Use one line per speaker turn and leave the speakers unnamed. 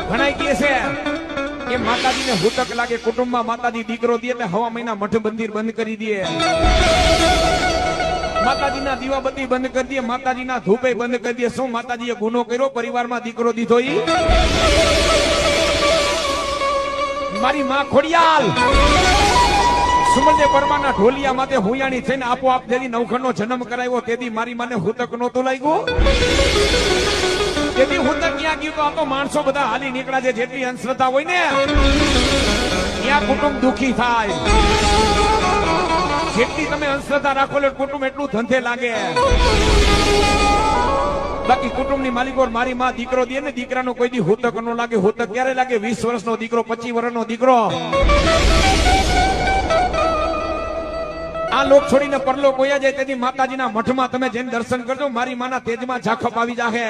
ઘણા કહે છે કે માતાજીને હુતક લાગે કુટુંબમાં માતાજી દીકરો દે એટલે હવા મહિના મઠ મંદિર બંધ કરી દે, માતાજીના દીવાબત્તી બંધ કરી દે, માતાજીના ધૂપે બંધ કરી દે. શું માતાજીએ ગુનો કર્યો? પરિવારમાં દીકરો દીધો? ઈ મારી માં ખોડિયાલ સુમલદેવ પરમારના ઢોલિયા માથે હુયાણી થઈને આપોઆપ જેથી નવખંડનો જન્મ કરાવ્યો તેથી મારી માને હુતક નહોતું લાગ્યું. તેથી હુતક ક્યાં ગયું? તો આ તો માણસો બધા હાલી નીકળ્યા છે. જેટલી અંધશ્રદ્ધા હોય ને ત્યાં કુટુંબ દુખી થાય. જેટલી તમે અંધશ્રદ્ધા રાખો એટલે કુટુંબ એટલું ધંધે લાગે. બાકી કુટુંબની માલિકો મારી માં દીકરો દે ને દીકરાનો કોઈ દી હુતક નો લાગે. હુતક ક્યારે લાગે? 20 વર્ષનો દીકરો, 25 વર્ષનો દીકરો. આ લોક છોડીને પરલોક હોયા જાય તેથી માતાજીના મઠમાં તમે જઈને દર્શન કરજો. મારી માના તેજમાં ઝાખપ આવી જાહે.